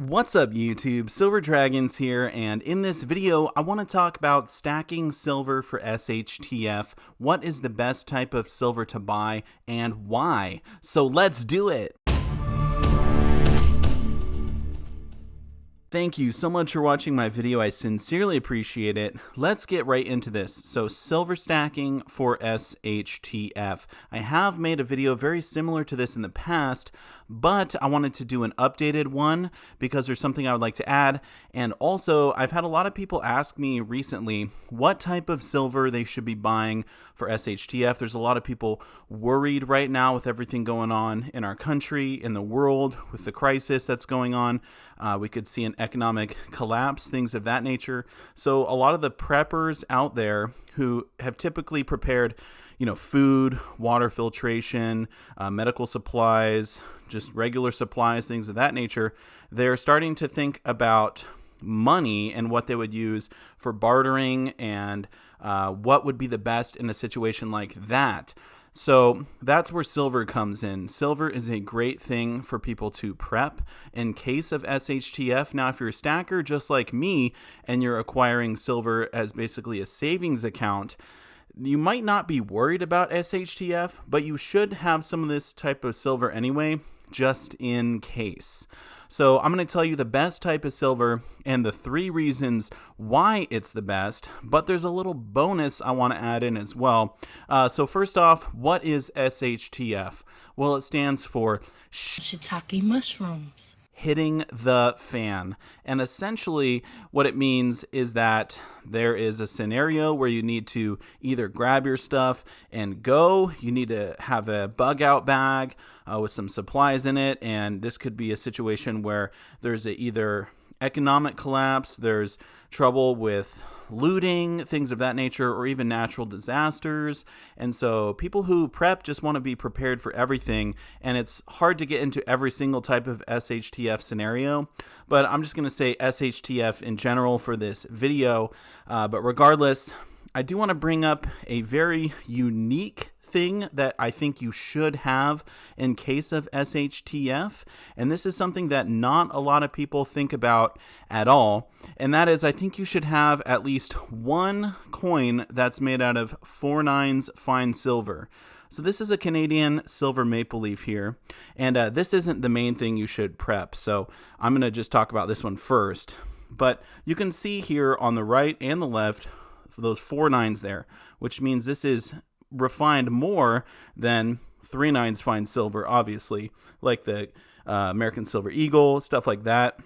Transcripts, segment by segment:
What's up YouTube, Silver Dragons here, and in this video I want to talk about stacking silver for SHTF. What is the best type of silver to buy and why? So let's do it! Thank you so much for watching my video. I sincerely appreciate it. Let's get right into this. So silver stacking for SHTF. I have made a video very similar to this in the past, but I wanted to do an updated one because there's something I would like to add. And also, I've had a lot of people ask me recently what type of silver they should be buying for SHTF. There's a lot of people worried right now with everything going on in our country, in the world, with the crisis that's going on. We could see an economic collapse, things of that nature. So a lot of the preppers out there who have typically prepared, food, water filtration, medical supplies, just regular supplies, things of that nature, they're starting to think about money and what they would use for bartering and what would be the best in a situation like that. So that's where silver comes in. Silver is a great thing for people to prep in case of SHTF. Now, if you're a stacker just like me and you're acquiring silver as basically a savings account, you might not be worried about SHTF, but you should have some of this type of silver anyway, just in case. So I'm going to tell you the best type of silver and the 3 reasons why it's the best, but there's a little bonus I want to add in as well. So first off, what is SHTF? Well, it stands for shiitake mushrooms. Hitting the fan. And essentially what it means is that there is a scenario where you need to either grab your stuff and go. You need to have a bug out bag with some supplies in it. And this could be a situation where there's either economic collapse, there's trouble with looting, things of that nature, or even natural disasters. And so people who prep just want to be prepared for everything, and it's hard to get into every single type of SHTF scenario, but I'm just going to say SHTF in general for this video. But regardless, I do want to bring up a very unique thing that I think you should have in case of SHTF, and this is something that not a lot of people think about at all, and that is I think you should have at least one coin that's made out of 4/9 fine silver. So this is a Canadian silver maple leaf here, and this isn't the main thing you should prep, so I'm going to just talk about this one first. But you can see here on the right and the left those 4/9 there, which means this is refined more than 3/9 fine silver, obviously, like the American Silver Eagle, stuff like that.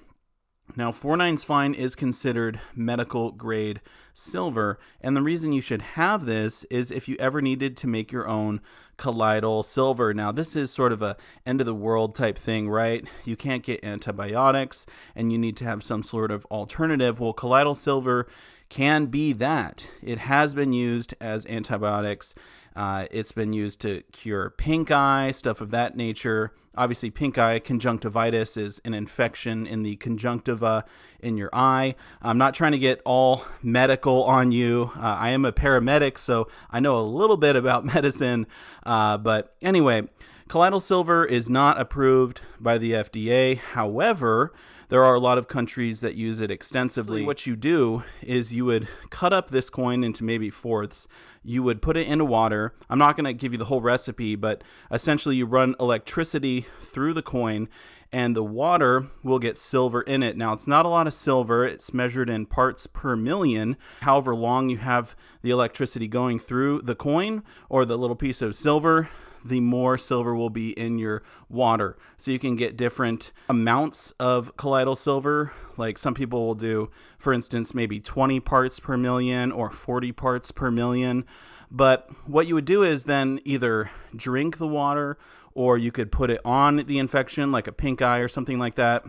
Now, 4/9 fine is considered medical grade silver, and the reason you should have this is if you ever needed to make your own colloidal silver. Now, this is sort of a end of the world type thing, right? You can't get antibiotics, and you need to have some sort of alternative. Well, colloidal silver can be that. It has been used as antibiotics. It's been used to cure pink eye, stuff of that nature. Obviously, pink eye conjunctivitis is an infection in the conjunctiva in your eye. I'm not trying to get all medical on you. I am a paramedic, so I know a little bit about medicine. But anyway, colloidal silver is not approved by the FDA. However, there are a lot of countries that use it extensively. What you do is you would cut up this coin into maybe fourths. You would put it into water. I'm not going to give you the whole recipe, but essentially you run electricity through the coin and the water will get silver in it. Now, it's not a lot of silver. It's measured in parts per million. However long you have the electricity going through the coin or the little piece of silver, the more silver will be in your water. So you can get different amounts of colloidal silver. Like some people will do, for instance, maybe 20 parts per million or 40 parts per million. But what you would do is then either drink the water or you could put it on the infection like a pink eye or something like that.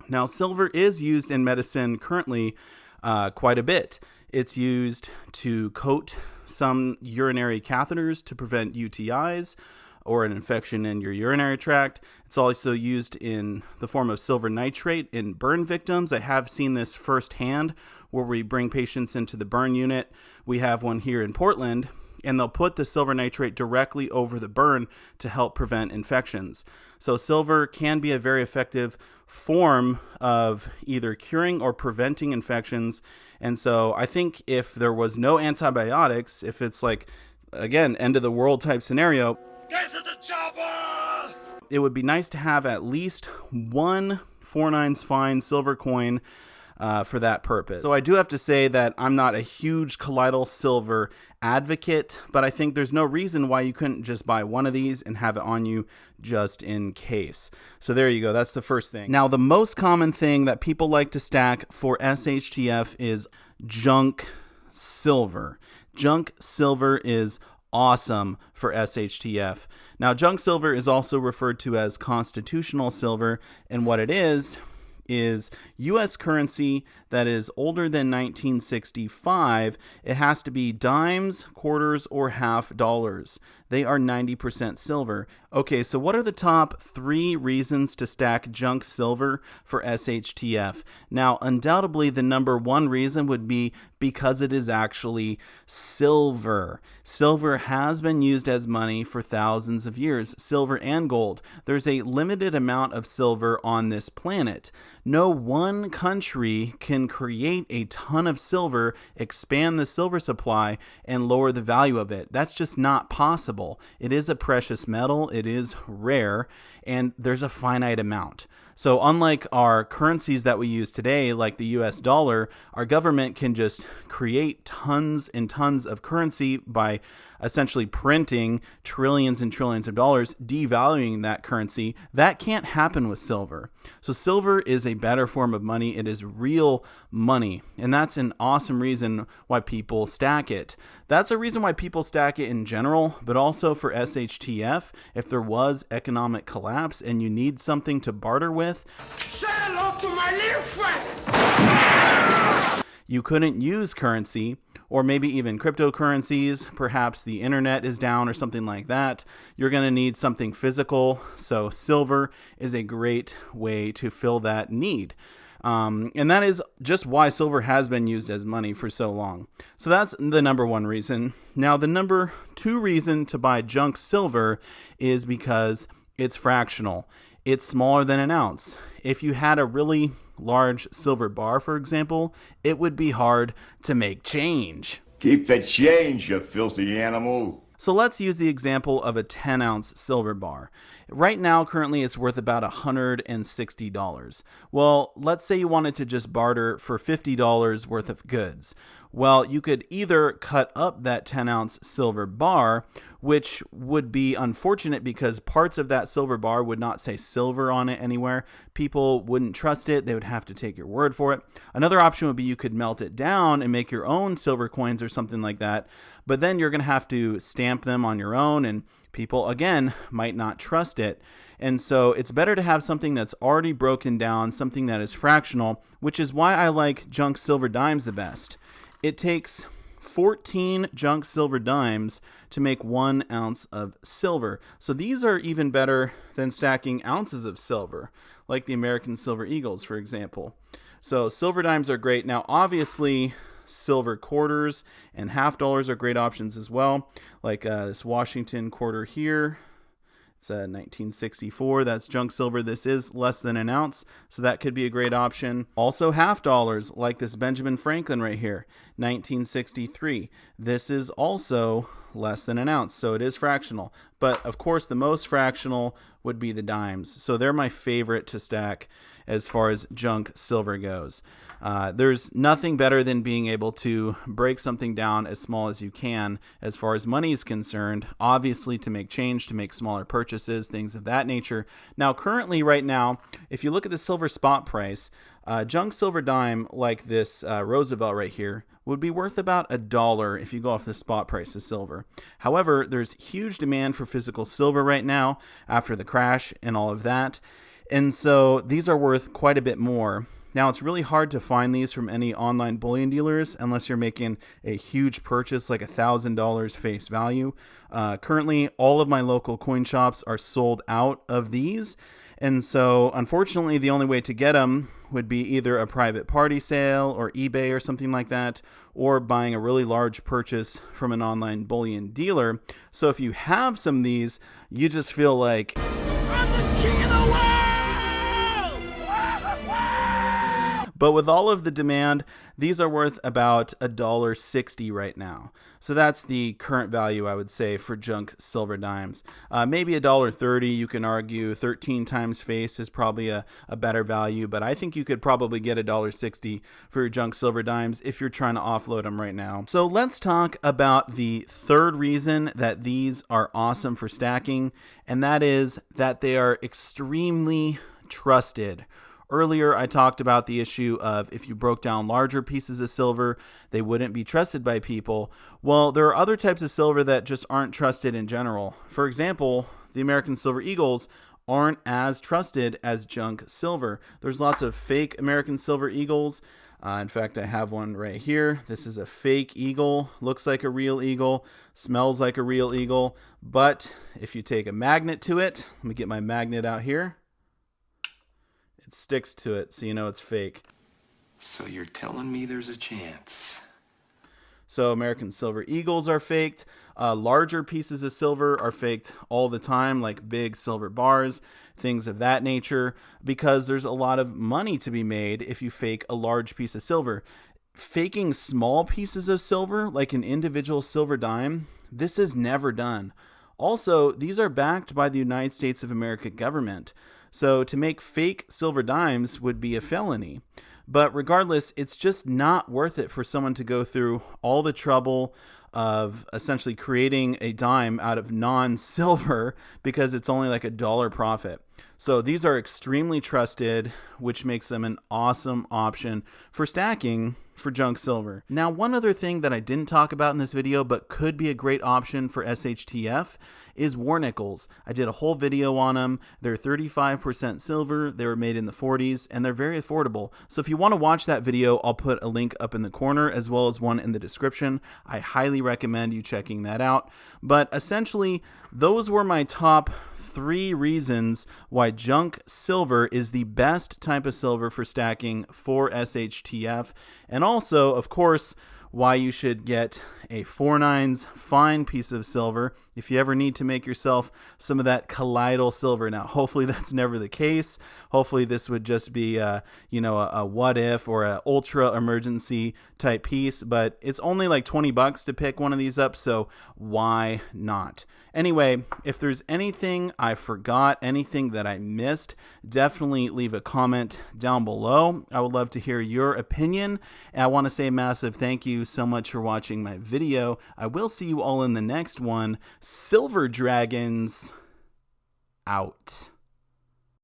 Now, silver is used in medicine currently quite a bit. It's used to coat some urinary catheters to prevent UTIs or an infection in your urinary tract. It's also used in the form of silver nitrate in burn victims. I have seen this firsthand where we bring patients into the burn unit. We have one here in Portland, and they'll put the silver nitrate directly over the burn to help prevent infections. So silver can be a very effective form of either curing or preventing infections. And so I think if there was no antibiotics, if it's like, again, end of the world type scenario, get to the chopper! It would be nice to have at least one 4/9 fine silver coin for that purpose. So I do have to say that I'm not a huge colloidal silver advocate, but I think there's no reason why you couldn't just buy one of these and have it on you just in case. So there you go. That's the first thing. Now, the most common thing that people like to stack for SHTF is junk silver. Junk silver is awesome for SHTF. Now, junk silver is also referred to as constitutional silver, and what it is U.S. currency that is older than 1965. It has to be dimes, quarters, or half dollars. They are 90% silver. Okay, so what are the top 3 reasons to stack junk silver for SHTF? Now, undoubtedly, the number 1 reason would be because it is actually silver. Silver has been used as money for thousands of years, silver and gold. There's a limited amount of silver on this planet. No one country can create a ton of silver, expand the silver supply, and lower the value of it. That's just not possible. It is a precious metal, it is rare, and there's a finite amount. So unlike our currencies that we use today, like the US dollar, our government can just create tons and tons of currency by essentially printing trillions and trillions of dollars, devaluing that currency. That can't happen with silver. So silver is a better form of money. It is real money. And that's an awesome reason why people stack it. That's a reason why people stack it in general, but also for SHTF, if there was economic collapse and you need something to barter with, say hello to my little friend. You couldn't use currency, or maybe even cryptocurrencies. Perhaps the internet is down or something like that. You're going to need something physical. So silver is a great way to fill that need. And that is just why silver has been used as money for so long. So that's the number 1 reason. Now, the number 2 reason to buy junk silver is because it's fractional. It's smaller than an ounce. If you had a really large silver bar, for example, it would be hard to make change. Keep the change, you filthy animal. So let's use the example of a 10-ounce silver bar. Right now, currently, it's worth about $160. Well, let's say you wanted to just barter for $50 worth of goods. Well, you could either cut up that 10-ounce silver bar, which would be unfortunate because parts of that silver bar would not say silver on it anywhere. People wouldn't trust it. They would have to take your word for it. Another option would be you could melt it down and make your own silver coins or something like that. But then you're going to have to stamp them on your own, and people, again, might not trust it. And so it's better to have something that's already broken down, something that is fractional, which is why I like junk silver dimes the best. It takes 14 junk silver dimes to make 1 ounce of silver. So these are even better than stacking ounces of silver, like the American Silver Eagles, for example. So silver dimes are great. Now, obviously, silver quarters and half dollars are great options as well, like this Washington quarter here. It's a 1964. That's junk silver. This is less than an ounce, so that could be a great option. Also half dollars, like this Benjamin Franklin right here, 1963. This is also less than an ounce, so it is fractional. But of course, the most fractional would be the dimes. So they're my favorite to stack as far as junk silver goes. There's nothing better than being able to break something down as small as you can as far as money is concerned, obviously to make change, to make smaller purchases, things of that nature. Now, currently right now, if you look at the silver spot price, junk silver dime like this Roosevelt right here would be worth about $1 if you go off the spot price of silver. However, there's huge demand for physical silver right now after the crash and all of that. And so these are worth quite a bit more. Now, it's really hard to find these from any online bullion dealers unless you're making a huge purchase like $1,000 face value. Currently, all of my local coin shops are sold out of these. And so, unfortunately, the only way to get them would be either a private party sale or eBay or something like that, or buying a really large purchase from an online bullion dealer. So if you have some of these, you just feel like, I'm the king of the world! But with all of the demand, these are worth about $1.60 right now. So that's the current value, I would say, for junk silver dimes. Maybe $1.30, you can argue 13 times face is probably a better value, but I think you could probably get $1.60 for your junk silver dimes if you're trying to offload them right now. So let's talk about the third reason that these are awesome for stacking, and that is that they are extremely trusted. Earlier, I talked about the issue of if you broke down larger pieces of silver, they wouldn't be trusted by people. Well, there are other types of silver that just aren't trusted in general. For example, the American Silver Eagles aren't as trusted as junk silver. There's lots of fake American Silver Eagles. In fact, I have one right here. This is a fake eagle, looks like a real eagle, smells like a real eagle. But if you take a magnet to it, let me get my magnet out here. It sticks to it, so you know it's fake. So you're telling me there's a chance? So American Silver Eagles are faked. Larger pieces of silver are faked all the time, like big silver bars, things of that nature, because there's a lot of money to be made if you fake a large piece of silver. Faking small pieces of silver, like an individual silver dime, this is never done. Also, these are backed by the United States of America government. So to make fake silver dimes would be a felony. But regardless, it's just not worth it for someone to go through all the trouble of essentially creating a dime out of non-silver because it's only like $1 profit. So these are extremely trusted, which makes them an awesome option for stacking for junk silver. Now, one other thing that I didn't talk about in this video, but could be a great option for SHTF is war nickels. I did a whole video on them. They're 35% silver. They were made in the 40s and they're very affordable. So if you want to watch that video, I'll put a link up in the corner as well as one in the description. I highly recommend you checking that out. But essentially, those were my top 3 reasons why junk silver is the best type of silver for stacking for SHTF. And also, of course, why you should get a 4/9 fine piece of silver if you ever need to make yourself some of that colloidal silver. Now, hopefully that's never the case. Hopefully this would just be a what if or a ultra emergency type piece, but it's only like $20 to pick one of these up, so why not? Anyway, if there's anything I forgot, anything that I missed, definitely leave a comment down below. I would love to hear your opinion. And I want to say a massive thank you so much for watching my video. I will see you all in the next one. Silver Dragons out.